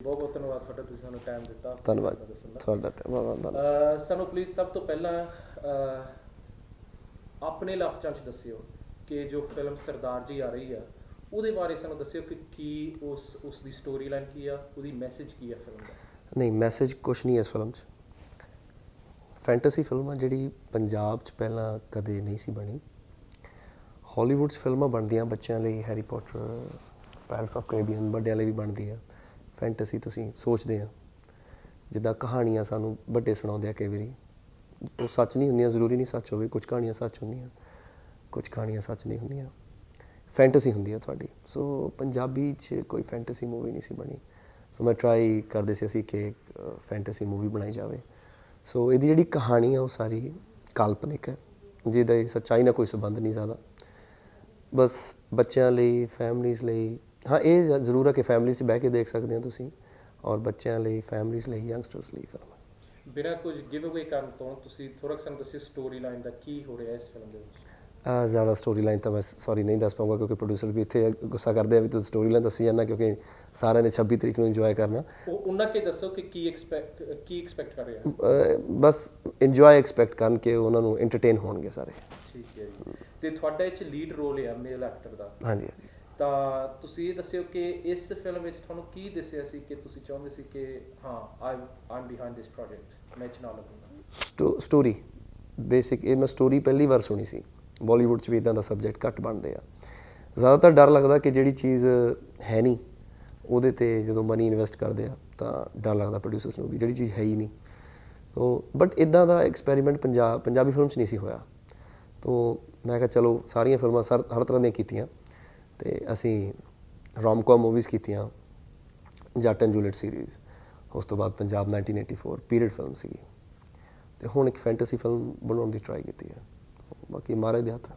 ਬਹੁਤ ਬਹੁਤ ਧੰਨਵਾਦ ਤੁਹਾਡਾ, ਤੁਸੀਂ ਸਾਨੂੰ ਟਾਈਮ ਦਿੱਤਾ। ਧੰਨਵਾਦ ਤੁਹਾਡਾ, ਧੰਨਵਾਦ। ਸਾਨੂੰ ਪਲੀਜ਼ ਸਭ ਤੋਂ ਪਹਿਲਾਂ ਆਪਣੇ ਲਫ਼ਜ਼ਾਂ 'ਚ ਦੱਸਿਓ ਕਿ ਜੋ ਫਿਲਮ ਸਰਦਾਰ ਜੀ ਆ ਰਹੀ ਆ ਉਹਦੇ ਬਾਰੇ ਸਾਨੂੰ ਦੱਸਿਓ ਕਿ ਕੀ ਉਸ ਦੀ ਸਟੋਰੀ ਲਾਈਨ ਕੀ ਆ, ਉਹਦੀ ਮੈਸੇਜ ਕੀ ਆ ਫਿਲਮ ਦਾ। ਨਹੀਂ, ਮੈਸੇਜ ਕੁਛ ਨਹੀਂ ਇਸ ਫਿਲਮ 'ਚ। ਫੈਂਟਸੀ ਫਿਲਮ ਆ ਜਿਹੜੀ ਪੰਜਾਬ 'ਚ ਪਹਿਲਾਂ ਕਦੇ ਨਹੀਂ ਸੀ ਬਣੀ। ਹਾਲੀਵੁੱਡ 'ਚ ਫਿਲਮਾਂ ਬਣਦੀਆਂ ਬੱਚਿਆਂ ਲਈ, Harry Potter, Paris of Caribbean, ਵੱਡਿਆਂ ਲਈ ਵੀ ਬਣਦੀ ਆ। ਫੈਂਟਸੀ ਤੁਸੀਂ ਸੋਚਦੇ ਆ ਜਿੱਦਾਂ ਕਹਾਣੀਆਂ ਸਾਨੂੰ ਵੱਡੇ ਸੁਣਾਉਂਦੇ ਆ, ਕਈ ਵਾਰੀ ਉਹ ਸੱਚ ਨਹੀਂ ਹੁੰਦੀਆਂ, ਜ਼ਰੂਰੀ ਨਹੀਂ ਸੱਚ ਹੋਵੇ। ਕੁਝ ਕਹਾਣੀਆਂ ਸੱਚ ਹੁੰਦੀਆਂ, ਕੁਝ ਕਹਾਣੀਆਂ ਸੱਚ ਨਹੀਂ ਹੁੰਦੀਆਂ, ਫੈਂਟਸੀ ਹੁੰਦੀ ਆ ਤੁਹਾਡੀ। ਸੋ ਪੰਜਾਬੀ 'ਚ ਕੋਈ ਫੈਂਟਸੀ ਮੂਵੀ ਨਹੀਂ ਸੀ ਬਣੀ। ਸੋ ਮੈਂ ਟਰਾਈ ਕਰਦੇ ਸੀ ਅਸੀਂ ਕਿ ਫੈਂਟਸੀ ਮੂਵੀ ਬਣਾਈ ਜਾਵੇ। ਸੋ ਇਹਦੀ ਜਿਹੜੀ ਕਹਾਣੀ ਆ ਉਹ ਸਾਰੀ ਕਾਲਪਨਿਕ ਹੈ, ਜਿਹਦਾ ਸੱਚਾਈ ਨਾਲ ਕੋਈ ਸੰਬੰਧ ਨਹੀਂ ਜ਼ਿਆਦਾ। ਬਸ ਬੱਚਿਆਂ ਲਈ, ਫੈਮਲੀਜ਼ ਲਈ। ਹਾਂ, ਇਹ ਜ਼ਰੂਰ ਹੈ ਕਿ ਫੈਮਲੀਜ਼ 'ਚ ਬਹਿ ਕੇ ਦੇਖ ਸਕਦੇ ਹੋ ਤੁਸੀਂ, ਔਰ ਬੱਚਿਆਂ ਲਈ, ਫੈਮਲੀਜ਼ ਲਈ, ਯੰਗਸਟਰਸ ਲਈ ਫਿਲਮ ਹੈ। ਬਿਨਾਂ ਕੁਝ ਗਿਵ ਅਵੇ ਕਰਨ ਤੋਂ ਤੁਸੀਂ ਥੋੜ੍ਹਾ ਸਾਨੂੰ ਦੱਸਿਓ ਸਟੋਰੀ ਲਾਈਨ ਦਾ ਕੀ ਹੋ ਰਿਹਾ ਇਸ ਫਿਲਮ ਦੇ ਵਿੱਚ। ਜ਼ਿਆਦਾ ਸਟੋਰੀ ਲਾਈਨ ਤਾਂ ਮੈਂ ਸੌਰੀ ਨਹੀਂ ਦੱਸ ਪਾਊਂਗਾ, ਕਿਉਂਕਿ ਪ੍ਰੋਡਿਊਸਰ ਵੀ ਇੱਥੇ ਗੁੱਸਾ ਕਰਦੇ ਆ ਵੀ ਤੁਸੀਂ ਸਟੋਰੀ ਲਾਈਨ ਦੱਸੀ ਜਾਂਦਾ, ਕਿਉਂਕਿ ਸਾਰਿਆਂ ਨੇ 26 ਤਰੀਕ ਨੂੰ ਇੰਜੋਏ ਕਰਨਾ। ਉਹਨਾਂ ਕੇ ਦੱਸੋ ਕਿ ਕੀ ਐਕਸਪੈਕਟ ਕਰ ਰਹੇ ਆ। ਬਸ ਇੰਜੋਏ ਐਕਸਪੈਕਟ ਕਰਨ ਕਿ ਉਹਨਾਂ ਨੂੰ ਐਂਟਰਟੇਨ ਹੋਣਗੇ ਸਾਰੇ। ਠੀਕ ਹੈ ਜੀ। ਤੇ ਤੁਹਾਡਾ ਇਹ 'ਚ ਲੀਡ ਰੋਲ ਆ ਮੇਲ ਐਕਟਰ ਦਾ। ਹਾਂਜੀ। ਤਾਂ ਤੁਸੀਂ ਇਹ ਦੱਸਿਓ ਕਿ ਇਸ ਫਿਲਮ ਵਿੱਚ ਤੁਹਾਨੂੰ ਕੀ ਦੱਸਿਆ ਸੀ ਕਿ ਤੁਸੀਂ ਚਾਹੁੰਦੇ ਸੀ ਕਿ ਹਾਂ I am behind this project, ਮੈਂ ਨਾਲ ਲੱਗੂੰਗਾ। ਸਟੋਰੀ ਬੇਸਿਕ, ਇਹ ਮੈਂ ਸਟੋਰੀ ਪਹਿਲੀ ਵਾਰ ਸੁਣੀ ਸੀ। ਬਾਲੀਵੁੱਡ 'ਚ ਵੀ ਇੱਦਾਂ ਦਾ ਸਬਜੈਕਟ ਘੱਟ ਬਣਦੇ ਆ। ਜ਼ਿਆਦਾਤਰ ਡਰ ਲੱਗਦਾ ਕਿ ਜਿਹੜੀ ਚੀਜ਼ ਹੈ ਨਹੀਂ ਉਹਦੇ 'ਤੇ ਜਦੋਂ ਮਨੀ ਇਨਵੈਸਟ ਕਰਦੇ ਆ ਤਾਂ ਡਰ ਲੱਗਦਾ ਪ੍ਰੋਡਿਊਸਰਸ ਨੂੰ ਵੀ, ਜਿਹੜੀ ਚੀਜ਼ ਹੈ ਹੀ ਨਹੀਂ। ਤੋ ਬਟ ਇੱਦਾਂ ਦਾ ਐਕਸਪੈਰੀਮੈਂਟ ਪੰਜਾਬੀ ਫਿਲਮ 'ਚ ਨਹੀਂ ਸੀ ਹੋਇਆ। ਤੋ ਮੈਂ ਕਿਹਾ ਚਲੋ ਸਾਰੀਆਂ ਫਿਲਮਾਂ ਹਰ ਤਰ੍ਹਾਂ ਦੀਆਂ ਕੀਤੀਆਂ, ਅਤੇ ਅਸੀਂ ਰੋਮ-ਕੌਮ ਮੂਵੀਜ਼ ਕੀਤੀਆਂ, ਜੱਟ ਐਂਡ ਜੂਲੀਅਟ ਸੀਰੀਜ਼। ਉਸ ਤੋਂ ਬਾਅਦ ਪੰਜਾਬ 1984 ਪੀਰੀਅਡ ਫਿਲਮ ਸੀਗੀ, ਅਤੇ ਹੁਣ ਇੱਕ ਫੈਂਟਸੀ ਫਿਲਮ ਬਣਾਉਣ ਦੀ ਟਰਾਈ ਕੀਤੀ ਹੈ। ਬਾਕੀ ਮਹਾਰਾਜ ਦੇ ਹੱਥ।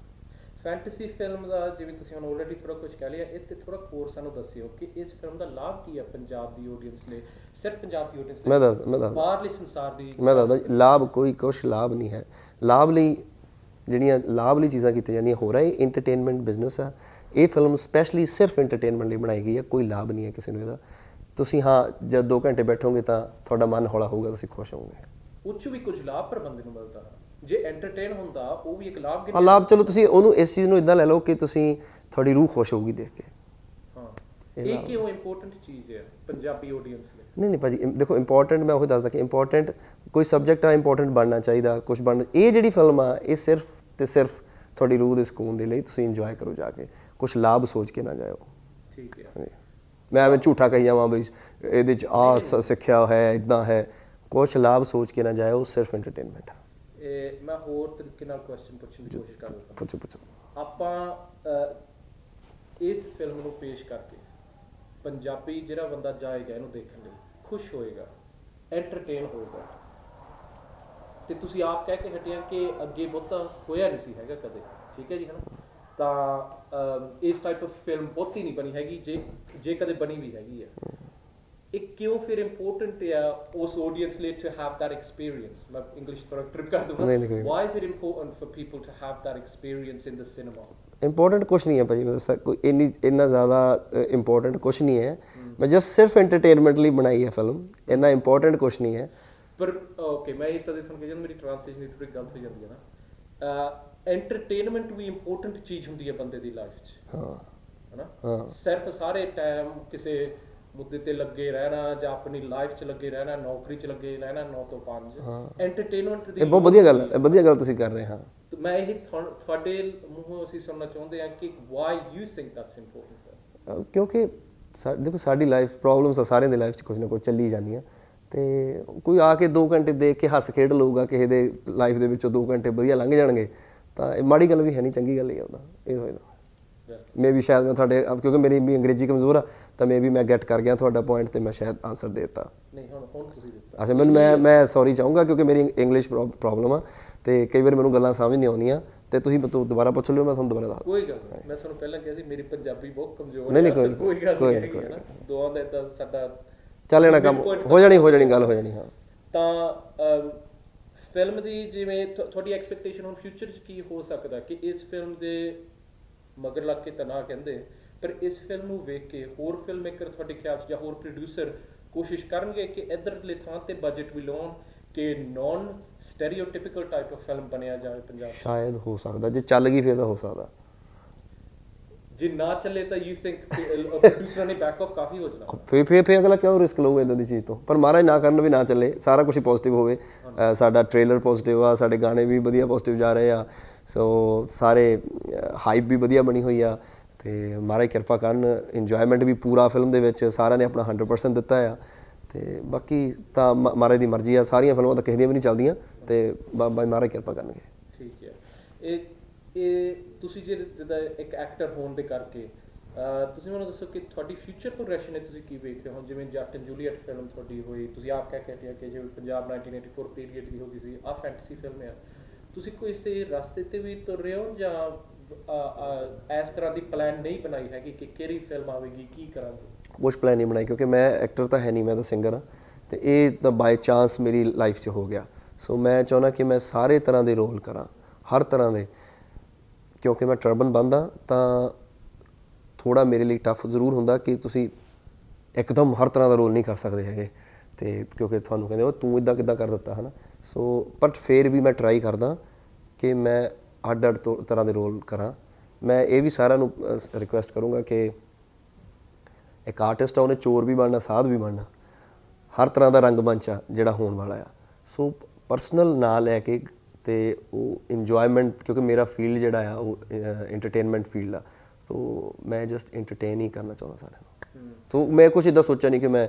ਫੈਂਟਸੀ ਫਿਲਮ ਦਾ ਜਿਵੇਂ ਤੁਸੀਂ ਹੁਣ ਆਲਰੇਡੀ ਥੋੜ੍ਹਾ ਕੁਝ ਕਹਿ ਲਿਆ, ਇਹ 'ਤੇ ਥੋੜ੍ਹਾ ਹੋਰ ਸਾਨੂੰ ਦੱਸਿਓ ਕਿ ਇਸ ਫਿਲਮ ਦਾ ਲਾਭ ਕੀ ਹੈ ਪੰਜਾਬ ਦੀ ਆਡੀਅנס ਲਈ, ਸਿਰਫ ਪੰਜਾਬ ਦੀ ਆਡੀਅנס ਲਈ। ਮੈਂ ਦੱਸਦਾ ਬਾਹਰਲੇ ਸੰਸਾਰ ਦੀ ਮੈਂ ਦੱਸਦਾ ਲਾਭ ਕੁਛ ਲਾਭ ਨਹੀਂ ਹੈ। ਲਾਭ ਲਈ ਜਿਹੜੀਆਂ ਲਾਭ ਲਈ ਚੀਜ਼ਾਂ ਕੀਤੀਆਂ ਜਾਂਦੀਆਂ ਹੋਰ ਹੈ। ਇਹ ਇੰਟਰਟੇਨਮੈਂਟ ਬਿਜ਼ਨਸ ਆ। ਇਹ ਫਿਲਮ ਸਪੈਸ਼ਲੀ ਸਿਰਫ ਇੰਟਰਟੇਨਮੈਂਟ ਲਈ ਬਣਾਈ ਗਈ ਹੈ। ਕੋਈ ਲਾਭ ਨਹੀਂ ਹੈ ਕਿਸੇ ਨੂੰ ਇਹਦਾ। ਤੁਸੀਂ ਹਾਂ ਜਦ 2 ਘੰਟੇ ਬੈਠੋਗੇ ਤਾਂ ਤੁਹਾਡਾ ਮਨ ਹੌਲਾ ਹੋਊਗਾ, ਤੁਸੀਂ ਖੁਸ਼ ਹੋਵੋਗੇ। ਉਹ 'ਚ ਵੀ ਕੁਝ ਲਾਭ ਪਰ ਬੰਦੇ ਨੂੰ ਮਿਲਦਾ। ਜੇ ਐਂਟਰਟੇਨ ਹੁੰਦਾ ਉਹ ਵੀ ਇੱਕ ਲਾਭ। ਹਾਂ, ਲਾਭ ਚਲੋ ਤੁਸੀਂ ਉਹਨੂੰ ਇਸ ਚੀਜ਼ ਨੂੰ ਇੱਦਾਂ ਲੈ ਲਓ ਕਿ ਤੁਸੀਂ ਤੁਹਾਡੀ ਰੂਹ ਖੁਸ਼ ਹੋਊਗੀ ਦੇਖ ਕੇ। ਹਾਂ, ਇਹ ਕਿਉਂ ਇੰਪੋਰਟੈਂਟ ਚੀਜ਼ ਹੈ ਪੰਜਾਬੀ ਆਡੀਅנס ਲਈ? ਨਹੀਂ ਭਾਜੀ, ਦੇਖੋ ਇੰਪੋਰਟੈਂਟ ਮੈਂ ਉਹੀ ਦੱਸਦਾ ਕਿ ਇੰਪੋਰਟੈਂਟ ਕੋਈ ਸਬਜੈਕਟ ਆ, ਇੰਪੋਰਟੈਂਟ ਬਣਨਾ ਚਾਹੀਦਾ, ਕੁਛ ਬਣਨਾ। ਇਹ ਜਿਹੜੀ ਫਿਲਮ ਆ ਇਹ ਸਿਰਫ ਤੇ ਸਿਰਫ ਤੁਹਾਡੀ ਰੂਹ ਦੇ ਸਕੂਨ ਦੇ ਲਈ, ਤੁਸੀਂ ਇੰਜੋਏ ਕਰੋ ਜਾ ਕੇ, ਕੁਛ ਲਾਭ ਸੋਚ ਕੇ ਨਾ ਜਾਇਓ। ਠੀਕ ਹੈ। ਮੈਂ ਐਵੇਂ ਝੂਠਾ ਕਹੀ ਜਾਵਾਂ ਬਈ ਇਹਦੇ 'ਚ ਆਹ ਸਿੱਖਿਆ ਹੈ, ਇੱਦਾਂ ਹੈ। ਕੁਛ ਲਾਭ ਸੋਚ ਕੇ ਨਾ ਜਾਇਓ, ਸਿਰਫ ਐਂਟਰਟੇਨਮੈਂਟ ਆ। ਮੈਂ ਹੋਰ ਤਰੀਕੇ ਨਾਲ ਕੁਐਸਚਨ ਪੁੱਛਣ ਦੀ ਕੋਸ਼ਿਸ਼ ਕਰਦਾ। ਪੁੱਛੋ। ਆਪਾਂ ਇਸ ਫਿਲਮ ਨੂੰ ਪੇਸ਼ ਕਰਕੇ ਪੰਜਾਬੀ ਜਿਹੜਾ ਬੰਦਾ ਜਾਏਗਾ ਇਹਨੂੰ ਦੇਖਣ ਲਈ ਖੁਸ਼ ਹੋਏਗਾ, ਐਂਟਰਟੇਨ ਹੋਏਗਾ, ਤੇ ਤੁਸੀਂ ਆਪ ਕਹਿ ਕੇ ਹਟਿਆ ਕਿ ਅੱਗੇ ਬਹੁਤਾ ਹੋਇਆ ਨਹੀਂ ਸੀ ਹੈਗਾ ਕਦੇ। ਠੀਕ ਹੈ ਜੀ, ਹੈ ਨਾ? ਤਾਂ ਇਸ ਟਾਈਪ ਆਫ ਫਿਲਮ ਬਹੁਤੀ ਨਹੀਂ ਬਣੀ ਹੈਗੀ, ਜੇ ਕਦੇ ਬਣੀ ਵੀ ਹੈਗੀ ਆ। ਇਹ ਕਿਉਂ ਫਿਰ ਇੰਪੋਰਟੈਂਟ ਆ ਉਸ ਆਡੀਅנס ਲਈ ਟੂ ਹੈਵ ਦੈਟ ਐਕਸਪੀਰੀਅੰਸ? ਮੈਂ ਇੰਗਲਿਸ਼ ਥੋੜਾ ਟ੍ਰਿਪ ਕਰ ਦੂੰਗਾ। Why is it important for people to have that experience in the cinema? Important ਕੁਛ ਨਹੀਂ ਹੈ ਭਾਜੀ, ਕੋਈ ਇੰਨਾ ਜ਼ਿਆਦਾ ਇੰਪੋਰਟੈਂਟ ਕੁਛ ਨਹੀਂ ਹੈ। ਮੈਂ ਜਸਟ ਸਿਰਫ ਐਂਟਰਟੇਨਮੈਂਟ ਲਈ ਬਣਾਈ ਹੈ ਫਿਲਮ। ਇੰਨਾ ਇੰਪੋਰਟੈਂਟ ਕੁਛ ਨਹੀਂ ਹੈ। ਪਰ ਓਕੇ, ਮੈਂ ਇਹ ਤਾਂ ਤੁਹਾਨੂੰ ਕਹਿੰਦਾ ਮੇਰੀ ਟ੍ਰਾਂਸਲੇਸ਼ਨ ਦੀ ਥੋੜੀ ਗਲਤ ਹੋ ਜਾਂਦੀ ਹੈ ਨਾ। ਐਂਟਰਟੇਨਮੈਂਟ ਵੀ ਇੰਪੋਰਟੈਂਟ ਚੀਜ਼ ਹੁੰਦੀ ਹੈ ਬੰਦੇ ਦੀ ਲਾਈਫ 'ਚ। ਹਾਂ, ਹੈ ਨਾ? ਸਿਰਫ ਸਾਰੇ ਟਾਈਮ ਕਿਸੇ ਮੁੱਦੇ ਤੇ ਲੱਗੇ ਰਹਿਣਾ ਜਾਂ ਆਪਣੀ ਲਾਈਫ 'ਚ ਲੱਗੇ ਰਹਿਣਾ, ਨੌਕਰੀ 'ਚ ਲੱਗੇ ਰਹਿਣਾ 9 ਤੋਂ 5। ਐਂਟਰਟੇਨਮੈਂਟ ਦੀ ਬਹੁਤ ਵਧੀਆ ਗੱਲ ਹੈ, ਵਧੀਆ ਗੱਲ ਤੁਸੀਂ ਕਰ ਰਹੇ। ਹਾਂ, ਮੈਂ ਇਹ ਤੁਹਾਡੇ ਮੂੰਹੋਂ ਅਸੀਂ ਸੁਣਨਾ ਚਾਹੁੰਦੇ ਹਾਂ ਕਿ why you think that's important. ਕਿਉਂਕਿ ਦੇਖੋ ਸਾਡੀ ਲਾਈਫ ਪ੍ਰੋਬਲਮਸ ਆ, ਸਾਰਿਆਂ ਦੀ ਲਾਈਫ 'ਚ ਕੁਝ ਨਾ ਕੁਝ ਚੱਲੀ ਜਾਂਦੀਆਂ, ਅਤੇ ਕੋਈ ਆ ਕੇ 2 ਘੰਟੇ ਦੇਖ ਕੇ ਹੱਸ ਖੇਡ ਲਊਗਾ, ਕਿਸੇ ਦੇ ਲਾਈਫ ਦੇ ਵਿੱਚੋਂ 2 ਘੰਟੇ ਵਧੀਆ ਲੰਘ ਜਾਣਗੇ, ਤਾਂ ਇਹ ਮਾੜੀ ਗੱਲ ਵੀ ਹੈ ਨਹੀਂ, ਚੰਗੀ ਗੱਲ ਹੀ ਆ। ਉਹਦਾ ਇਹ ਹੋਏਗਾ ਮੇ ਵੀ ਸ਼ਾਇਦ ਮੈਂ ਤੁਹਾਡੇ, ਕਿਉਂਕਿ ਮੇਰੀ ਵੀ ਅੰਗਰੇਜ਼ੀ ਕਮਜ਼ੋਰ ਆ, ਤਾਂ ਮੇ ਵੀ ਮੈਂ ਗੈਟ ਕਰ ਗਿਆ ਤੁਹਾਡਾ ਪੁਆਇੰਟ, ਅਤੇ ਮੈਂ ਸ਼ਾਇਦ ਆਨਸਰ ਦੇ ਦਿੱਤਾ। ਨਹੀਂ, ਹੁਣ ਤੁਸੀਂ ਦਿੱਤਾ। ਅੱਛਾ, ਮੈਂ ਸੌਰੀ ਚਾਹੂੰਗਾ ਕਿਉਂਕਿ ਮੇਰੀ ਇੰਗਲਿਸ਼ ਪ੍ਰੋਬਲਮ ਆ, ਅਤੇ ਕਈ ਵਾਰ ਮੈਨੂੰ ਗੱਲਾਂ ਸਮਝ ਨਹੀਂ ਆਉਂਦੀਆਂ, ਅਤੇ ਤੁਸੀਂ ਦੁਬਾਰਾ ਪੁੱਛ ਲਿਓ, ਮੈਂ ਤੁਹਾਨੂੰ ਦੁਬਾਰਾ ਦੱਸ। ਕੋਈ ਗੱਲ ਨਹੀਂ, ਮੈਂ ਤੁਹਾਨੂੰ ਪਹਿਲਾਂ ਕਿਹਾ ਸੀ ਮੇਰੀ ਪੰਜਾਬੀ ਬਹੁਤ ਕਮਜ਼ੋਰ ਹੈ। ਨਹੀਂ, ਕੋਈ ਗੱਲ ਨਹੀਂ, ਦੁਆ ਦਾ ਤਾਂ ਸਾਡਾ ਚੱਲ ਜਾਣਾ ਕੰਮ, ਹੋ ਜਾਣੀ ਗੱਲ ਹੋ ਜਾਣੀ। ਹਾਂ, ਤਾਂ ਫਿਲਮ ਦੀ ਜਿਵੇਂ ਤੁਹਾਡੀ ਐਕਸਪੈਕਟੇਸ਼ਨ ਹੁਣ ਫਿਊਚਰ 'ਚ ਕੀ ਹੋ ਸਕਦਾ ਕਿ ਇਸ ਫਿਲਮ ਦੇ ਮਗਰ ਲੱਗ ਕੇ ਤਾਂ ਨਾ ਕਹਿੰਦੇ, ਪਰ ਇਸ ਫਿਲਮ ਨੂੰ ਵੇਖ ਕੇ ਹੋਰ ਫਿਲਮ ਮੇਕਰ ਤੁਹਾਡੇ ਖਿਆਲ 'ਚ ਜਾਂ ਹੋਰ ਪ੍ਰੋਡਿਊਸਰ ਕੋਸ਼ਿਸ਼ ਕਰਨਗੇ ਕਿ ਇੱਧਰਲੇ ਥਾਂ ਤੇ ਬਜਟ ਵੀ ਲਾਉਣ ਕਿ ਨੌਨ ਸਟੈਰੀਓਟਿਪੀਕਲ ਟਾਈਪ ਆਫ ਫਿਲਮ ਬਣਿਆ ਜਾਵੇ ਪੰਜਾਬ 'ਚ? ਸ਼ਾਇਦ ਹੋ ਸਕਦਾ, ਜੇ ਚੱਲ ਗਈ ਫਿਰ ਤਾਂ ਹੋ ਸਕਦਾ। ਜੇ ਨਾ ਚੱਲੇ ਤਾਂ ਯੂ ਥਿੰਕ ਪ੍ਰੋਡਿਊਸਰਾਂ ਨੇ ਬੈਕ ਆਫ ਕਾਫੀ ਹੋ ਜਾਣਾ? ਫੇਰ ਅਗਲਾ ਕਿਉਂ ਰਿਸਕ ਲਊਗਾ ਇਦਾਂ ਦੀ ਚੀਜ਼ ਤੋਂ? ਪਰ ਮਹਾਰਾਜ ਨਾ ਕਰਨ ਵੀ ਨਾ ਚੱਲੇ, ਸਾਰਾ ਕੁਝ ਪੋਜ਼ਿਟਿਵ ਹੋਵੇ। ਸਾਡਾ ਟ੍ਰੇਲਰ ਪੋਜ਼ਿਟਿਵ ਆ, ਸਾਡੇ ਗਾਣੇ ਵੀ ਵਧੀਆ ਪੋਜ਼ਿਟਿਵ ਜਾ ਰਹੇ ਆ, ਸੋ ਸਾਰੇ ਹਾਈਪ ਵੀ ਵਧੀਆ ਬਣੀ ਹੋਈ ਆ, ਤੇ ਮਹਾਰਾਜ ਕਿਰਪਾ ਕਰਨ। ਇੰਜੋਇਮੈਂਟ ਵੀ ਪੂਰਾ ਫਿਲਮ ਦੇ ਵਿੱਚ ਸਾਰਿਆਂ ਨੇ ਆਪਣਾ 100% ਦਿੱਤਾ ਆ, ਤੇ ਬਾਕੀ ਤਾਂ ਮਹਾਰਾਜ ਦੀ ਮਰਜ਼ੀ ਆ। ਸਾਰੀਆਂ ਫਿਲਮਾਂ ਤਾਂ ਕਿਸੇ ਦੀਆਂ ਵੀ ਨਹੀਂ ਚੱਲਦੀਆਂ, ਤੇ ਬਾਬਾ ਮਹਾਰਾਜ ਕਿਰਪਾ ਕਰਨਗੇ। ਠੀਕ ਹੈ। ਇਹ ਤੁਸੀਂ ਜਿੱਦਾਂ ਇੱਕ ਐਕਟਰ ਹੋਣ ਦੇ ਕਰਕੇ ਤੁਸੀਂ ਮੈਨੂੰ ਦੱਸੋ ਕਿ ਤੁਹਾਡੀ ਫਿਊਚਰ ਪ੍ਰੋਗਰੈਸ਼ਨ ਹੈ, ਤੁਸੀਂ ਕੀ ਵੇਖ ਰਹੇ ਹੋ? ਜਿਵੇਂ ਜੱਟ ਐਂਡ ਜੂਲੀਅਟ ਫਿਲਮ ਤੁਹਾਡੀ ਹੋਈ, ਤੁਸੀਂ ਆਪ ਕਹਿ ਕੇ ਹਟਿਆ ਕਿ ਜਿਵੇਂ ਪੰਜਾਬ 1984 ਪੀਰੀਅਡ ਦੀ ਹੋ ਗਈ ਸੀ, ਆਹ ਫੈਂਟਸੀ ਫਿਲਮ ਆ। ਤੁਸੀਂ ਕੋਈ ਇਸੇ ਰਸਤੇ ਤੇ ਵੀ ਤੁਰ ਰਹੇ ਹੋ ਜਾਂ ਇਸ ਤਰ੍ਹਾਂ ਦੀ ਪਲਾਨ ਨਹੀਂ ਬਣਾਈ ਹੈਗੀ ਕਿ ਕਿਹੜੀ ਫਿਲਮ ਆਵੇਗੀ, ਕੀ ਕਰਾਂਗੇ? ਕੁਛ ਪਲਾਨ ਨਹੀਂ ਬਣਾਈ, ਕਿਉਂਕਿ ਮੈਂ ਐਕਟਰ ਤਾਂ ਹੈ ਨਹੀਂ, ਮੈਂ ਤਾਂ ਸਿੰਗਰ ਹਾਂ, ਤੇ ਇਹ ਤਾਂ ਬਾਈ ਚਾਂਸ ਮੇਰੀ ਲਾਈਫ 'ਚ ਹੋ ਗਿਆ। ਸੋ ਮੈਂ ਚਾਹੁੰਦਾ ਕਿ ਮੈਂ ਸਾਰੇ ਤਰ੍ਹਾਂ ਦੇ ਰੋਲ ਕਰਾਂ, ਹਰ ਤਰ੍ਹਾਂ ਦੇ, ਕਿਉਂਕਿ ਮੈਂ ਟਰਬਨ ਬੰਦਾ ਤਾਂ ਥੋੜ੍ਹਾ ਮੇਰੇ ਲਈ ਟਫ ਜ਼ਰੂਰ ਹੁੰਦਾ ਕਿ ਤੁਸੀਂ ਇੱਕਦਮ ਹਰ ਤਰ੍ਹਾਂ ਦਾ ਰੋਲ ਨਹੀਂ ਕਰ ਸਕਦੇ ਹੈਗੇ, ਤੇ ਕਿਉਂਕਿ ਤੁਹਾਨੂੰ ਕਹਿੰਦੇ ਉਹ ਤੂੰ ਇੱਦਾਂ ਕਿੱਦਾਂ ਕਰ ਦਿੱਤਾ ਹੈ ਨਾ। ਸੋ ਬਟ ਫਿਰ ਵੀ ਮੈਂ ਟਰਾਈ ਕਰਦਾ ਕਿ ਮੈਂ ਅੱਡ ਤਰ੍ਹਾਂ ਦੇ ਰੋਲ ਕਰਾਂ। ਮੈਂ ਇਹ ਵੀ ਸਾਰਿਆਂ ਨੂੰ ਰਿਕੁਐਸਟ ਕਰੂੰਗਾ ਕਿ ਇੱਕ ਆਰਟਿਸਟ ਆ, ਉਹਨੇ ਚੋਰ ਵੀ ਬਣਨਾ, ਸਾਧ ਵੀ ਬਣਨਾ, ਹਰ ਤਰ੍ਹਾਂ ਦਾ ਰੰਗਮੰਚ ਆ ਜਿਹੜਾ ਹੋਣ ਵਾਲਾ ਆ। ਸੋ ਪਰਸਨਲ ਨਾ ਲੈ ਕੇ ਤੇ ਉਹ ਇੰਜੋਇਮੈਂਟ, ਕਿਉਂਕਿ ਮੇਰਾ ਫੀਲਡ ਜਿਹੜਾ ਆ ਉਹ ਐਂਟਰਟੇਨਮੈਂਟ ਫੀਲਡ ਆ, ਸੋ ਮੈਂ ਜਸਟ ਐਂਟਰਟੇਨ ਹੀ ਕਰਨਾ ਚਾਹੁੰਦਾ ਸਾਰਿਆਂ ਨੂੰ। ਸੋ ਮੈਂ ਕੁਛ ਇੱਦਾਂ ਸੋਚਿਆ ਨਹੀਂ ਕਿ ਮੈਂ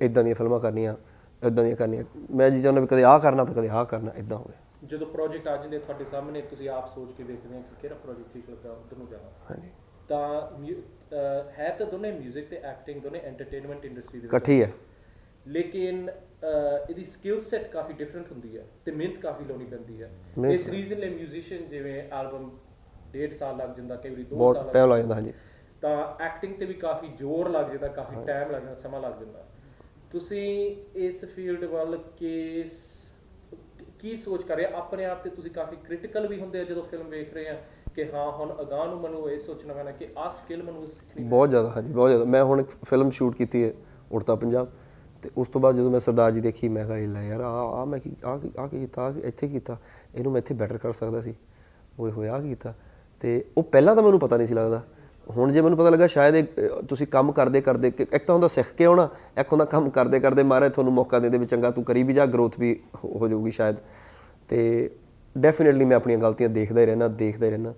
ਇੱਦਾਂ ਦੀਆਂ ਫਿਲਮਾਂ ਕਰਨੀਆਂ, ਇੱਦਾਂ ਦੀਆਂ ਕਰਨੀਆਂ। ਮੈਂ ਜੀ ਚਾਹੁੰਦਾ ਵੀ ਕਦੇ ਆਹ ਕਰਨਾ ਤਾਂ ਕਦੇ ਆਹ ਕਰਨਾ, ਇੱਦਾਂ ਹੋਵੇ। ਜਦੋਂ ਪ੍ਰੋਜੈਕਟ ਆ ਜਾਂਦੇ ਤੁਹਾਡੇ ਸਾਹਮਣੇ, ਤੁਸੀਂ ਆਪ ਸੋਚ ਕੇ ਦੇਖਦੇ ਹੋ ਕਿ ਕਿਹੜਾ ਪ੍ਰੋਜੈਕਟ ਠੀਕ ਲੱਗਾ, ਉੱਧਰ ਨੂੰ ਜਾਣਾ। ਹਾਂਜੀ, ਤਾਂ ਹੈ ਤਾਂ ਦੋਨੇ ਮਿਊਜ਼ਿਕ ਤੇ ਐਕਟਿੰਗ ਦੋਨੇ ਐਂਟਰਟੇਨਮੈਂਟ ਇੰਡਸਟਰੀ ਦੇ ਇਕੱਠੀ ਹੈ, ਲੇਕਿਨ ਇਹਦੀ ਸਕਿੱਲ ਸੈਟ ਕਾਫੀ ਡਿਫਰੈਂਟ ਹੁੰਦੀ ਹੈ ਤੇ ਮਿਹਨਤ ਕਾਫੀ ਲਾਉਣੀ ਪੈਂਦੀ ਹੈ। ਇਸ ਰੀਜ਼ਨ ਲਈ ਮਿਊਜ਼ੀਸ਼ੀਅਨ ਜਿਵੇਂ ਐਲਬਮ 1.5 ਸਾਲ ਲੱਗ ਜਾਂਦਾ, ਕਈ ਵਾਰੀ 2 ਸਾਲ ਬਹੁਤ ਟਾਈਮ ਲੱਗ ਜਾਂਦਾ। ਹਾਂਜੀ, ਤਾਂ ਐਕਟਿੰਗ ਤੇ ਵੀ ਕਾਫੀ ਜ਼ੋਰ ਲੱਗ ਜਾਂਦਾ, ਕਾਫੀ ਟਾਈਮ ਲੱਗ ਜਾਂਦਾ, ਸਮਾਂ ਲੱਗ ਜਾਂਦਾ। ਤੁਸੀਂ ਇਸ ਫੀਲਡ ਵੱਲ ਕੀ ਸੋਚ ਕਰ ਰਹੇ ਆਪਣੇ ਆਪ ਤੇ? ਤੁਸੀਂ ਕਾਫੀ ਕ੍ਰਿਟੀਕਲ ਵੀ ਹੁੰਦੇ ਆ ਜਦੋਂ ਫਿਲਮ ਵੇਖ ਰਹੇ ਆ ਕਿ ਹਾਂ ਹੁਣ ਅਗਾਂਹ ਨੂੰ ਮੈਨੂੰ ਇਹ ਸੋਚਣਾ ਪੈਣਾ ਕਿ ਆਹ ਸਕਿੱਲ ਮੈਨੂੰ ਸਿੱਖਣੀ? ਬਹੁਤ ਜ਼ਿਆਦਾ, ਹਾਂਜੀ ਬਹੁਤ ਜ਼ਿਆਦਾ। ਮੈਂ ਹੁਣ ਇੱਕ ਫਿਲਮ ਸ਼ੂਟ ਕੀਤੀ ਹੈ ਉੜਤਾ ਪੰਜਾਬ, ਤੇ ਉਸ ਤੋਂ ਬਾਅਦ ਜਦੋਂ ਮੈਂ ਸਰਦਾਰ ਜੀ ਦੇਖੀ, ਮੈਂ ਕਿਹਾ ਲੈ ਯਾਰ ਆਹ ਮੈਂ ਕੀ ਕੀਤਾ, ਇੱਥੇ ਕੀਤਾ, ਇਹਨੂੰ ਮੈਂ ਇੱਥੇ ਬੈਟਰ ਕਰ ਸਕਦਾ ਸੀ, ਉਹ ਹੋਇਆ ਕੀਤਾ। ਤੇ ਉਹ ਪਹਿਲਾਂ ਤਾਂ ਮੈਨੂੰ ਪਤਾ ਨਹੀਂ ਸੀ ਲੱਗਦਾ, ਹੁਣ ਜੇ ਮੈਨੂੰ ਪਤਾ ਲੱਗਾ ਸ਼ਾਇਦ ਤੁਸੀਂ ਕੰਮ ਕਰਦੇ ਕਰਦੇ, ਇੱਕ ਤਾਂ ਹੁੰਦਾ ਸਿੱਖ ਕੇ ਆਉਣਾ, ਇੱਕ ਹੁੰਦਾ ਕੰਮ ਕਰਦੇ ਕਰਦੇ ਮਹਾਰਾਜ ਤੁਹਾਨੂੰ ਮੌਕਾ ਦੇ ਦੇ ਵੀ ਚੰਗਾ ਤੂੰ ਕਰੀ ਵੀ ਜਾ, ਗਰੋਥ ਵੀ ਹੋ ਜਾਊਗੀ ਸ਼ਾਇਦ। ਤੇ ਡੈਫੀਨੇਟਲੀ ਮੈਂ ਆਪਣੀਆਂ ਗਲਤੀਆਂ ਦੇਖਦਾ ਹੀ ਰਹਿੰਦਾ,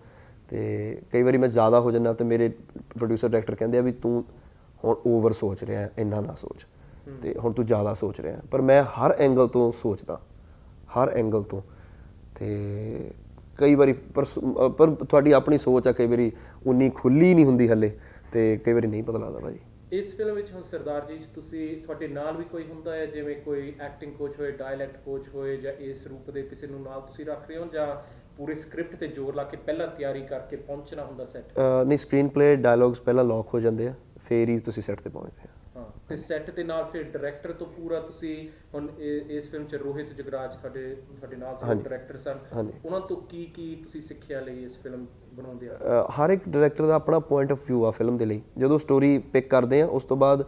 ਤੇ ਕਈ ਵਾਰੀ ਮੈਂ ਜ਼ਿਆਦਾ ਹੋ ਜਾਂਦਾ, ਤੇ ਮੇਰੇ ਪ੍ਰੋਡਿਊਸਰ ਡਾਇਰੈਕਟਰ ਕਹਿੰਦੇ ਆ ਵੀ ਤੂੰ ਹੁਣ ਓਵਰ ਸੋਚ ਰਿਹਾ, ਇੰਨਾ ਨਾ ਸੋਚ, ਤੇ ਹੁਣ ਤੂੰ ਜ਼ਿਆਦਾ ਸੋਚ ਰਿਹਾ। ਪਰ ਮੈਂ ਹਰ ਐਂਗਲ ਤੋਂ ਸੋਚਦਾ, ਹਰ ਐਂਗਲ ਤੋਂ। ਤੇ ਕਈ ਵਾਰੀ ਪਰ ਤੁਹਾਡੀ ਆਪਣੀ ਸੋਚ ਆ, ਕਈ ਵਾਰੀ ਉਨੀ ਖੁੱਲੀ ਨਹੀਂ ਹੁੰਦੀ ਹਲੇ, ਤੇ ਕਈ ਵਾਰੀ ਨਹੀਂ ਪਤਾ ਲੱਗਦਾ ਭਾਜੀ। ਇਸ ਫਿਲਮ ਵਿੱਚ ਹੁਣ ਸਰਦਾਰ ਜੀ ਤੁਸੀਂ ਤੁਹਾਡੇ ਨਾਲ ਵੀ ਕੋਈ ਹੁੰਦਾ ਹੈ, ਜਿਵੇਂ ਕੋਈ ਐਕਟਿੰਗ ਕੋਚ ਹੋਏ, ਡਾਇਲੈਕਟ ਕੋਚ ਹੋਏ, ਜਾਂ ਇਸ ਰੂਪ ਦੇ ਕਿਸੇ ਨੂੰ ਨਾਲ ਤੁਸੀਂ ਰੱਖ ਰਹੇ ਹੋ, ਜਾਂ ਪੂਰੇ ਸਕ੍ਰਿਪਟ ਤੇ ਜ਼ੋਰ ਲਾ ਕੇ ਪਹਿਲਾਂ ਤਿਆਰੀ ਕਰਕੇ ਪਹੁੰਚਣਾ ਹੁੰਦਾ ਸੈੱਟ? ਨਹੀਂ, ਸਕਰੀਨ ਪਲੇ ਡਾਇਲੌਗਸ ਪਹਿਲਾਂ ਲੌਕ ਹੋ ਜਾਂਦੇ ਆ, ਫੇਰ ਹੀ ਤੁਸੀਂ ਸੈੱਟ ਤੇ ਪਹੁੰਚਦੇ ਆ। ਹਾਂ, ਤੇ ਸੈੱਟ ਦੇ ਨਾਲ ਫਿਰ ਡਾਇਰੈਕਟਰ ਤੋਂ ਪੂਰਾ ਤੁਸੀਂ ਹੁਣ ਇਸ ਫਿਲਮ 'ਚ ਰੋਹਿਤ ਜਗਰਾਜ ਤੁਹਾਡੇ ਨਾਲ ਸੀ, ਡਾਇਰੈਕਟਰ ਸਨ, ਉਹਨਾਂ ਤੋਂ ਕੀ ਤੁਸੀਂ ਸਿੱਖਿਆ ਲਈ ਇਸ ਫਿਲਮ ਬਣਾਉਂਦੇ ਆ? ਹਰ ਇੱਕ ਡਾਇਰੈਕਟਰ ਦਾ ਆਪਣਾ ਪੁਆਇੰਟ ਆਫ ਵਿਊ ਆ ਫਿਲਮ ਦੇ ਲਈ। ਜਦੋਂ ਸਟੋਰੀ ਪਿਕ ਕਰਦੇ ਆ, ਉਸ ਤੋਂ ਬਾਅਦ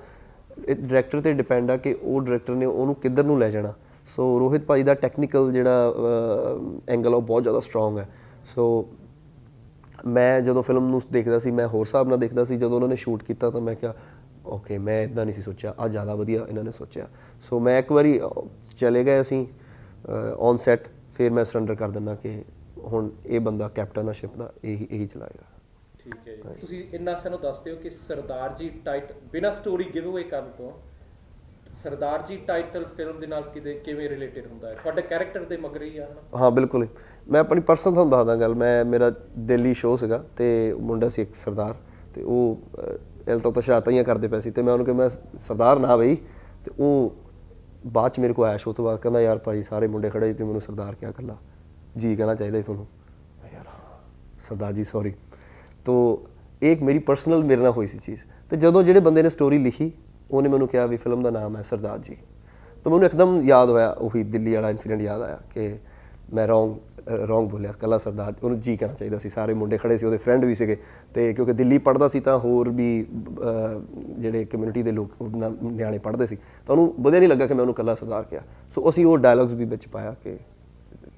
ਇਹ ਡਾਇਰੈਕਟਰ ਤੇ ਡਿਪੈਂਡ ਆ ਕਿ ਉਹ ਡਾਇਰੈਕਟਰ ਨੇ ਉਹਨੂੰ ਕਿੱਧਰ ਨੂੰ ਲੈ ਜਾਣਾ। ਸੋ ਰੋਹਿਤ ਭਾਈ ਦਾ ਟੈਕਨੀਕਲ ਜਿਹੜਾ ਐਂਗਲ ਆ ਉਹ ਬਹੁਤ ਜ਼ਿਆਦਾ ਸਟਰੋਂਗ ਹੈ। ਸੋ ਮੈਂ ਜਦੋਂ ਫਿਲਮ ਨੂੰ ਦੇਖਦਾ ਸੀ, ਮੈਂ ਹੋਰ ਹਿਸਾਬ ਨਾਲ ਦੇਖਦਾ ਸੀ। ਜਦੋਂ ਉਹਨਾਂ ਨੇ ਸ਼ੂਟ ਕੀਤਾ ਤਾਂ ਮੈਂ ਕਿਹਾ ਓਕੇ, ਮੈਂ ਇੱਦਾਂ ਨਹੀਂ ਸੀ ਸੋਚਿਆ, ਆਹ ਜ਼ਿਆਦਾ ਵਧੀਆ ਇਹਨਾਂ ਨੇ ਸੋਚਿਆ। ਸੋ ਮੈਂ ਇੱਕ ਵਾਰੀ ਚਲੇ ਗਏ ਅਸੀਂ ਔਨ ਸੈੱਟ, ਫਿਰ ਮੈਂ ਸਰੈਂਡਰ ਕਰ ਦਿੰਦਾ ਕਿ ਹੁਣ ਇਹ ਬੰਦਾ ਕੈਪਟਨ ਆ ਸ਼ਿਪ ਦਾ, ਇਹੀ ਚਲਾਏਗਾ। ਠੀਕ ਹੈ ਜੀ। ਤੁਸੀਂ ਇੰਨਾ ਸਾਨੂੰ ਦੱਸ ਦਿਓ ਕਿ ਸਰਦਾਰ ਜੀ ਬਿਨਾਂ ਸਟੋਰੀ ਗਿਵ ਅਵੇ ਕਰਨ ਤੋਂ, ਸਰਦਾਰ ਜੀ ਟਾਈਟਲ ਫਿਲਮ ਦੇ ਨਾਲ ਕਿਵੇਂ ਰਿਲੇਟਡ ਹੁੰਦਾ ਹੈ? ਤੁਹਾਡੇ ਕੈਰੈਕਟਰ ਦੇ ਮਗਰ ਹੀ ਆ? ਹਾਂ ਬਿਲਕੁਲ। ਮੈਂ ਆਪਣੀ ਪਰਸਨਲ ਤੁਹਾਨੂੰ ਦੱਸਦਾ ਗੱਲ। ਮੇਰਾ ਦਿੱਲੀ ਸ਼ੋਅ ਸੀਗਾ, ਤੇ ਮੁੰਡਾ ਸੀ ਇੱਕ ਸਰਦਾਰ, ਤੇ ਉਹ ਇਲ ਤਾਂ ਸ਼ਰਾਰਤਾਂ ਹੀ ਕਰਦੇ ਪਏ ਸੀ, ਤੇ ਮੈਂ ਉਹਨੂੰ ਕਿਹਾ ਮੈਂ ਸਰਦਾਰ ਨਾ ਬਈ, ਤੇ ਉਹ ਬਾਅਦ 'ਚ ਮੇਰੇ ਕੋਲ ਆਇਆ ਸ਼ੋਅ ਤੋਂ ਬਾਅਦ, ਕਹਿੰਦਾ ਯਾਰ ਭਾਈ ਸਾਰੇ ਮੁੰਡੇ ਖੜੇ ਤੇ ਮੈਨੂੰ ਸਰਦਾਰ ਕਿਆ ਇਕੱਲਾ ਜੀ ਕਹਿਣਾ ਚਾਹੀਦਾ ਸੀ ਤੁਹਾਨੂੰ। ਯਾਰ ਸਰਦਾਰ ਜੀ ਸੌਰੀ। ਤੋ ਇਹ ਮੇਰੀ ਪਰਸਨਲ ਮੇਰੇ ਨਾਲ ਹੋਈ ਸੀ ਚੀਜ਼। ਤੇ ਜਦੋਂ ਜਿਹੜੇ ਬੰਦੇ ਨੇ ਸਟੋਰੀ ਲਿਖੀ, ਉਹਨੇ ਮੈਨੂੰ ਕਿਹਾ ਵੀ ਫਿਲਮ ਦਾ ਨਾਮ ਹੈ ਸਰਦਾਰ ਜੀ, ਤਾਂ ਮੈਨੂੰ ਇੱਕਦਮ ਯਾਦ ਹੋਇਆ, ਉਹੀ ਦਿੱਲੀ ਵਾਲਾ ਇਨਸੀਡੈਂਟ ਯਾਦ ਆਇਆ ਕਿ ਮੈਂ ਰੋਂਗ ਬੋਲਿਆ, ਕੱਲਾ ਸਰਦਾਰ, ਉਹਨੂੰ ਜੀ ਕਹਿਣਾ ਚਾਹੀਦਾ ਸੀ। ਸਾਰੇ ਮੁੰਡੇ ਖੜੇ ਸੀ, ਉਹਦੇ ਫਰੈਂਡ ਵੀ ਸੀਗੇ, ਤੇ ਕਿਉਂਕਿ ਦਿੱਲੀ ਪੜ੍ਹਦਾ ਸੀ ਤਾਂ ਹੋਰ ਵੀ ਜਿਹੜੇ ਕਮਿਊਨਿਟੀ ਦੇ ਲੋਕ ਨਿਆਣੇ ਪੜ੍ਹਦੇ ਸੀ, ਤਾਂ ਉਹਨੂੰ ਵਧੀਆ ਨਹੀਂ ਲੱਗਾ ਕਿ ਮੈਂ ਉਹਨੂੰ ਕੱਲਾ ਸਰਦਾਰ ਕਿਹਾ। ਸੋ ਅਸੀਂ ਉਹ ਡਾਇਲੌਗਸ ਵੀ ਵਿੱਚ ਪਾਇਆ ਕਿ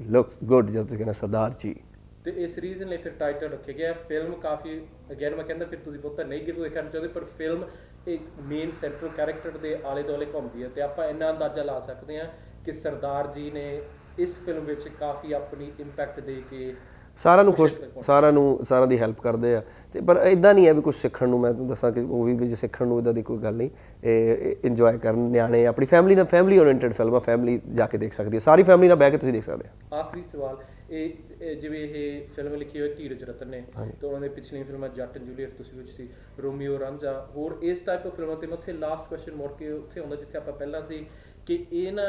ਲੁੱਕ ਗੁੱਡ ਜਦੋਂ ਤੁਸੀਂ ਕਹਿੰਦਾ ਸਰਦਾਰ ਜੀ। ਤੇ ਇਸ ਰੀਜ਼ਨ ਲਈ ਫਿਰ ਟਾਈਟਲ ਰੱਖਿਆ ਗਿਆ। ਫਿਲਮ ਕਾਫੀ ਅਗੇਨ ਮੈਂ ਕਹਿੰਦਾ ਫਿਰ ਤੁਸੀਂ ਬਹੁਤਾ ਨਹੀਂ ਗਿਵ ਕਰਨਾ ਚਾਹੁੰਦੇ, ਪਰ ਫਿਲਮ ਇੱਕ ਮੇਨ ਸੈਂਟਰਲ ਕੈਰੈਕਟਰ ਦੇ ਆਲੇ ਦੁਆਲੇ ਘੁੰਮਦੀ ਹੈ, ਤੇ ਆਪਾਂ ਇੰਨਾ ਅੰਦਾਜ਼ਾ ਲਾ ਸਕਦੇ ਹਾਂ ਕਿ ਸਰਦਾਰ ਜੀ ਨੇ ਇਸ ਫਿਲਮ ਵਿੱਚ ਕਾਫੀ ਆਪਣੀ ਇੰਪੈਕਟ ਦੇ ਕੇ ਸਾਰਿਆਂ ਨੂੰ ਖੁਸ਼, ਸਾਰਿਆਂ ਦੀ ਹੈਲਪ ਕਰਦੇ ਆ। ਤੇ ਪਰ ਇਦਾਂ ਨਹੀਂ ਹੈ ਵੀ ਕੁਝ ਸਿੱਖਣ ਨੂੰ, ਮੈਂ ਤੁਹਾਨੂੰ ਦੱਸਾਂ ਕਿ ਉਹ ਵੀ ਜੇ ਸਿੱਖਣ ਨੂੰ ਇਦਾਂ ਦੀ ਕੋਈ ਗੱਲ ਨਹੀਂ, ਇਹ ਇੰਜੋਏ ਕਰਨ ਨਿਆਣੇ, ਆਪਣੀ ਫੈਮਿਲੀ ਓਰੀਐਂਟਡ ਫਿਲਮ ਆ, ਫੈਮਿਲੀ ਜਾ ਕੇ ਦੇਖ ਸਕਦੀ ਹੈ, ਸਾਰੀ ਫੈਮਿਲੀ ਨਾਲ ਬਹਿ ਕੇ ਤੁਸੀਂ ਦੇਖ ਸਕਦੇ ਹੋ। ਆਖਰੀ ਸਵਾਲ, ਇਹ ਜਿਵੇਂ ਇਹ ਫਿਲਮ ਲਿਖੀ ਹੋਈ ਧੀਰਜ ਰਤਨ ਨੇ, ਤੇ ਉਹਨਾਂ ਦੇ ਪਿਛਲੀਆਂ ਫਿਲਮਾਂ ਜੱਟ ਐਂਡ ਜੂਲੀਅਟ ਤੁਸੀਂ ਵਿੱਚ ਸੀ, ਰੋਮੀਓ ਰਾਂਝਾ, ਹੋਰ ਇਸ ਟਾਈਪ ਆਫ ਫਿਲਮਾਂ, ਤੇ ਮੈਂ ਉੱਥੇ ਲਾਸਟ ਕੁਐਸਚਨ ਮੁੜ ਕੇ ਉੱਥੇ ਆਉਂਦਾ ਜਿੱਥੇ ਆਪਾਂ ਪਹਿਲਾਂ ਸੀ ਕਿ ਇਹ ਨਾ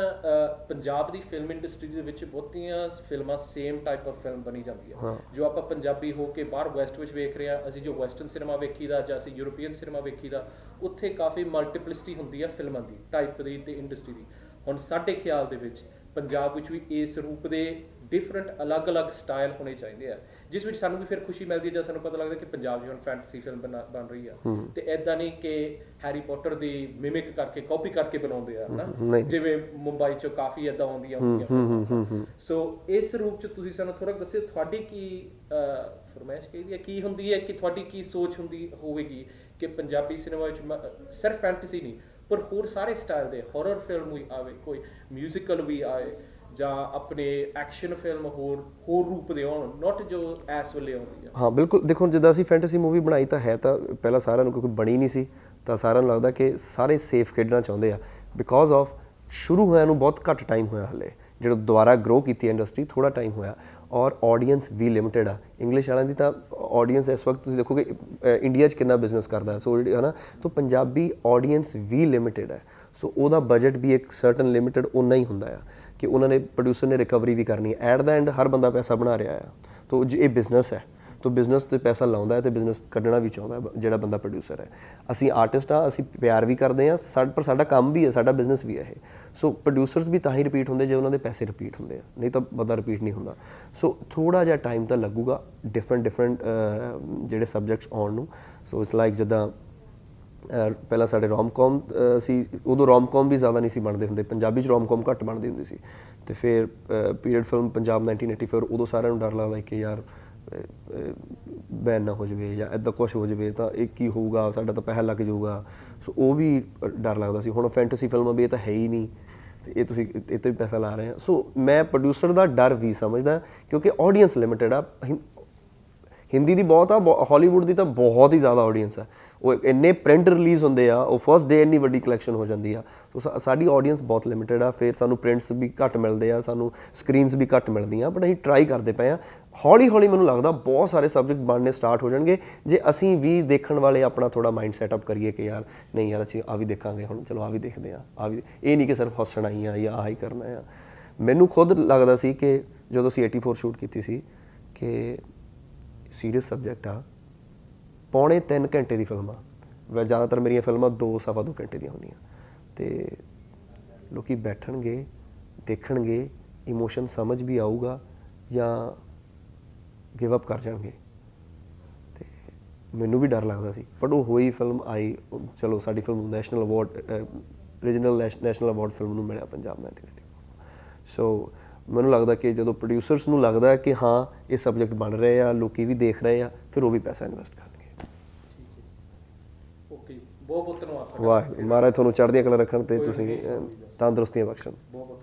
ਪੰਜਾਬ ਦੀ ਫਿਲਮ ਇੰਡਸਟਰੀ ਦੇ ਵਿੱਚ ਬਹੁਤੀਆਂ ਫਿਲਮਾਂ ਸੇਮ ਟਾਈਪ ਆਫ ਫਿਲਮ ਬਣੀ ਜਾਂਦੀਆਂ। ਜੋ ਆਪਾਂ ਪੰਜਾਬੀ ਹੋ ਕੇ ਬਾਹਰ ਵੈਸਟ ਵਿੱਚ ਵੇਖ ਰਹੇ ਹਾਂ, ਅਸੀਂ ਜੋ ਵੈਸਟਰਨ ਸਿਨੇਮਾ ਵੇਖੀਦਾ ਜਾਂ ਅਸੀਂ ਯੂਰਪੀਅਨ ਸਿਨੇਮਾ ਵੇਖੀਦਾ, ਉੱਥੇ ਕਾਫੀ ਮਲਟੀਪਲਿਸਿਟੀ ਹੁੰਦੀ ਹੈ ਫਿਲਮਾਂ ਦੀ, ਟਾਈਪ ਦੀ ਤੇ ਇੰਡਸਟਰੀ ਦੀ। ਹੁਣ ਸਾਡੇ ਖਿਆਲ ਦੇ ਵਿੱਚ ਪੰਜਾਬ ਵਿੱਚ ਵੀ ਇਸ ਰੂਪ ਦੇ ਡਿਫਰੈਂਟ ਅਲੱਗ-ਅਲੱਗ ਸਟਾਈਲ ਹੋਣੇ ਚਾਹੀਦੇ ਆ, ਜਿਸ ਵਿੱਚ ਸਾਨੂੰ ਵੀ ਫਿਰ ਖੁਸ਼ੀ ਮਿਲਦੀ ਹੈ ਜਦ ਸਾਨੂੰ ਪਤਾ ਲੱਗਦਾ ਕਿ ਪੰਜਾਬ 'ਚ ਹੁਣ ਫੈਂਟਸੀ ਫਿਲਮ ਬਣ ਰਹੀ ਆ, ਤੇ ਐਦਾਂ ਨਹੀਂ ਕਿ ਹੈਰੀ ਪੋਟਰ ਦੀ ਮਿਮਿਕ ਕਰਕੇ ਕਾਪੀ ਕਰਕੇ ਬਣਾਉਂਦੇ ਆ ਨਾ, ਜਿਵੇਂ ਮੁੰਬਈ 'ਚੋਂ ਕਾਫੀ ਐਦਾਂ ਆਉਂਦੀਆਂ ਹੁੰਦੀਆਂ। ਸੋ ਇਸ ਰੂਪ 'ਚ ਤੁਸੀਂ ਸਾਨੂੰ ਥੋੜਾ ਦੱਸਿਓ ਤੁਹਾਡੀ ਕੀ ਫਰਮਾਇਸ਼ ਕਹੀਦੀ ਹੈ, ਕੀ ਹੁੰਦੀ ਹੈ, ਕਿ ਤੁਹਾਡੀ ਕੀ ਸੋਚ ਹੁੰਦੀ ਹੋਵੇਗੀ ਕਿ ਪੰਜਾਬੀ ਸਿਨੇਮਾ ਵਿੱਚ ਸਿਰਫ ਫੈਂਟਸੀ ਨਹੀਂ ਪਰ ਹੋਰ ਸਾਰੇ ਸਟਾਈਲ ਦੇ, ਹੌਰਰ ਫਿਲਮ ਵੀ ਆਵੇ, ਕੋਈ ਮਿਊਜ਼ੀਕਲ ਵੀ ਆਏ, ਜਾਂ ਆਪਣੇ ਐਕਸ਼ਨ ਫਿਲਮ ਹੋਰ ਰੂਪ ਦੇ ਆਉਣ, ਨਾਟ ਜੋ ਇਸ ਵੇਲੇ ਆਉਂਦੀ ਆ। ਹਾਂ ਬਿਲਕੁਲ, ਦੇਖੋ ਜਿੱਦਾਂ ਅਸੀਂ ਫੈਂਟਸੀ ਮੂਵੀ ਬਣਾਈ ਤਾਂ ਹੈ, ਤਾਂ ਪਹਿਲਾਂ ਸਾਰਿਆਂ ਨੂੰ ਕਿਉਂਕਿ ਬਣੀ ਨਹੀਂ ਸੀ, ਤਾਂ ਸਾਰਿਆਂ ਨੂੰ ਲੱਗਦਾ ਕਿ ਸਾਰੇ ਸੇਫ ਖੇਡਣਾ ਚਾਹੁੰਦੇ ਆ, ਬਿਕੋਜ਼ ਆਫ ਸ਼ੁਰੂ ਹੋਇਆ ਨੂੰ ਬਹੁਤ ਘੱਟ ਟਾਈਮ ਹੋਇਆ ਹਲੇ, ਜਦੋਂ ਦੁਬਾਰਾ ਗਰੋ ਕੀਤੀ ਇੰਡਸਟਰੀ ਥੋੜਾ ਟਾਈਮ ਹੋਇਆ, ਔਰ ਆਡੀਅנס ਵੀ ਲਿਮਿਟਡ ਆ। ਇੰਗਲਿਸ਼ ਵਾਲਿਆਂ ਦੀ ਤਾਂ ਆਡੀਅנס ਇਸ ਵਕਤ ਤੁਸੀਂ ਦੇਖੋਗੇ ਇੰਡੀਆ 'ਚ ਕਿੰਨਾ ਬਿਜ਼ਨਸ ਕਰਦਾ ਹੈ, ਸੋ ਹੈ ਨਾ, ਤਾਂ ਪੰਜਾਬੀ ਆਡੀਅנס ਵੀ ਲਿਮਿਟਡ ਹੈ, ਸੋ ਉਹਦਾ ਬਜਟ ਵੀ ਇੱਕ ਸਰਟਨ ਲਿਮਿਟਡ ਉਨਾ ਹੀ ਹੁੰਦਾ ਆ ਕਿ ਉਹਨਾਂ ਨੇ ਪ੍ਰੋਡਿਊਸਰ ਨੇ ਰਿਕਵਰੀ ਵੀ ਕਰਨੀ ਹੈ। ਐਟ ਦਾ ਐਂਡ ਹਰ ਬੰਦਾ ਪੈਸਾ ਬਣਾ ਰਿਹਾ ਆ, ਤਾਂ ਇਹ ਬਿਜ਼ਨਸ ਹੈ, ਤਾਂ ਬਿਜ਼ਨਸ 'ਤੇ ਪੈਸਾ ਲਾਉਂਦਾ ਹੈ, ਅਤੇ ਬਿਜ਼ਨਸ ਕੱਢਣਾ ਵੀ ਚਾਹੁੰਦਾ ਜਿਹੜਾ ਬੰਦਾ ਪ੍ਰੋਡਿਊਸਰ ਹੈ। ਅਸੀਂ ਆਰਟਿਸਟ ਆ, ਅਸੀਂ ਪਿਆਰ ਵੀ ਕਰਦੇ ਹਾਂ, ਪਰ ਸਾਡਾ ਕੰਮ ਵੀ ਹੈ, ਸਾਡਾ ਬਿਜ਼ਨਸ ਵੀ ਹੈ ਇਹ। ਸੋ ਪ੍ਰੋਡਿਊਸਰਸ ਵੀ ਤਾਂ ਹੀ ਰਿਪੀਟ ਹੁੰਦੇ ਜੇ ਉਹਨਾਂ ਦੇ ਪੈਸੇ ਰਿਪੀਟ ਹੁੰਦੇ ਆ, ਨਹੀਂ ਤਾਂ ਬੰਦਾ ਰਿਪੀਟ ਨਹੀਂ ਹੁੰਦਾ। ਸੋ ਥੋੜ੍ਹਾ ਜਿਹਾ ਟਾਈਮ ਤਾਂ ਲੱਗੂਗਾ ਡਿਫਰੈਂਟ ਜਿਹੜੇ ਸਬਜੈਕਟਸ ਆਉਣ ਨੂੰ। ਸੋ ਇਟਸ ਲਾਈਕ ਜਿੱਦਾਂ ਪਹਿਲਾਂ ਸਾਡੇ ਰੋਮ-ਕੌਮ ਸੀ, ਉਦੋਂ ਰੋਮ-ਕੌਮ ਵੀ ਜ਼ਿਆਦਾ ਨਹੀਂ ਸੀ ਬਣਦੇ ਹੁੰਦੇ, ਪੰਜਾਬੀ 'ਚ ਰੋਮ-ਕੌਮ ਘੱਟ ਬਣਦੀ ਹੁੰਦੀ ਸੀ, ਅਤੇ ਫਿਰ ਪੀਰੀਅਡ ਫਿਲਮ ਪੰਜਾਬ 1984, ਉਦੋਂ ਸਾਰਿਆਂ ਨੂੰ ਡਰ ਲੱਗਦਾ ਕਿ ਯਾਰ ਬੈਨ ਨਾ ਹੋ ਜਾਵੇ ਜਾਂ ਇੱਦਾਂ ਕੁਛ ਹੋ ਜਾਵੇ ਤਾਂ ਇਹ ਕੀ ਹੋਊਗਾ, ਸਾਡਾ ਤਾਂ ਪੈਸਾ ਲੱਗ ਜਾਊਗਾ, ਸੋ ਉਹ ਵੀ ਡਰ ਲੱਗਦਾ ਸੀ। ਹੁਣ ਫੈਂਟਸੀ ਫਿਲਮਾਂ ਵੀ ਇਹ ਤਾਂ ਹੈ ਹੀ ਨਹੀਂ, ਅਤੇ ਇਹ ਤੁਸੀਂ ਇਹ 'ਤੇ ਵੀ ਪੈਸਾ ਲਾ ਰਹੇ ਆ। ਸੋ ਮੈਂ ਪ੍ਰੋਡਿਊਸਰ ਦਾ ਡਰ ਵੀ ਸਮਝਦਾ, ਕਿਉਂਕਿ ਆਡੀਅנס ਲਿਮਿਟਡ ਆ। ਹਿੰਦੀ ਦੀ ਬਹੁਤ ਆ, ਹਾਲੀਵੁੱਡ ਦੀ ਤਾਂ ਬਹੁਤ ਹੀ ਜ਼ਿਆਦਾ ਆਡੀਅנס ਆ, ਉਹ ਇੰਨੇ ਪ੍ਰਿੰਟ ਰਿਲੀਜ਼ ਹੁੰਦੇ ਆ, ਉਹ ਫਸਟ ਡੇ ਇੰਨੀ ਵੱਡੀ ਕਲੈਕਸ਼ਨ ਹੋ ਜਾਂਦੀ ਆ। ਸੋ ਸਾਡੀ ਆਡੀਅנס ਬਹੁਤ ਲਿਮਿਟਡ ਆ, ਫਿਰ ਸਾਨੂੰ ਪ੍ਰਿੰਟਸ ਵੀ ਘੱਟ ਮਿਲਦੇ ਆ, ਸਾਨੂੰ ਸਕਰੀਨਸ ਵੀ ਘੱਟ ਮਿਲਦੀਆਂ, ਬਟ ਅਸੀਂ ਟਰਾਈ ਕਰਦੇ ਪਏ ਆ। ਹੌਲੀ ਹੌਲੀ ਮੈਨੂੰ ਲੱਗਦਾ ਬਹੁਤ ਸਾਰੇ ਸਬਜੈਕਟ ਬਣਨੇ ਸਟਾਰਟ ਹੋ ਜਾਣਗੇ, ਜੇ ਅਸੀਂ ਵੀ ਦੇਖਣ ਵਾਲੇ ਆਪਣਾ ਥੋੜਾ ਮਾਈਂਡ ਸੈਟਅਪ ਕਰੀਏ ਕਿ ਯਾਰ ਨਹੀਂ ਯਾਰ ਅਸੀਂ ਆ ਵੀ ਦੇਖਾਂਗੇ, ਹੁਣ ਚਲੋ ਆ ਵੀ ਦੇਖਦੇ ਆ, ਆ ਵੀ, ਇਹ ਨਹੀਂ ਕਿ ਸਿਰਫ ਹੱਸਣਾ ਹੀ ਆ ਜਾਂ ਆਹ ਹੀ ਕਰਨਾ ਆ। ਮੈਨੂੰ ਖੁਦ ਲੱਗਦਾ ਸੀ ਕਿ ਜਦੋਂ ਅਸੀਂ 84 ਸ਼ੂਟ ਕੀਤੀ ਸੀ ਕਿ ਸੀਰੀਅਸ ਸਬਜੈਕਟ ਆ, 2.5 ਘੰਟੇ ਦੀ ਫਿਲਮ ਆ, ਜ਼ਿਆਦਾਤਰ ਮੇਰੀਆਂ ਫਿਲਮਾਂ 2-2.25 ਘੰਟੇ ਦੀਆਂ ਹੁੰਦੀਆਂ, ਅਤੇ ਲੋਕ ਬੈਠਣਗੇ, ਦੇਖਣਗੇ, ਇਮੋਸ਼ਨ ਸਮਝ ਵੀ ਆਊਗਾ ਜਾਂ ਗਿਵ ਅਪ ਕਰ ਜਾਣਗੇ, ਅਤੇ ਮੈਨੂੰ ਵੀ ਡਰ ਲੱਗਦਾ ਸੀ। ਬਟ ਉਹ ਹੋਈ, ਫਿਲਮ ਆਈ, ਚਲੋ ਸਾਡੀ film national award, regional national award film ਨੂੰ ਮਿਲਿਆ ਪੰਜਾਬ 1984। ਸੋ ਮੈਨੂੰ ਲੱਗਦਾ ਕਿ ਜਦੋਂ ਪ੍ਰੋਡਿਊਸਰਸ ਨੂੰ ਲੱਗਦਾ ਕਿ ਹਾਂ ਇਹ ਸਬਜੈਕਟ ਬਣ ਰਹੇ ਆ, ਲੋਕੀ ਵੀ ਦੇਖ ਰਹੇ ਆ, ਫਿਰ ਉਹ ਵੀ ਪੈਸਾ ਇਨਵੈਸਟ ਕਰਨਗੇ। ਓਕੇ, ਬਹੁਤ ਬਹੁਤ ਧੰਨਵਾਦ। ਵਾਹ, ਮਹਾਰਾਜ ਤੁਹਾਨੂੰ ਚੜ੍ਹਦੀਆਂ ਕਲਾ ਰੱਖਣ, ਤੇ ਤੁਸੀਂ ਤੰਦਰੁਸਤੀਆਂ ਬਖਸ਼ਣ। ਬਹੁਤ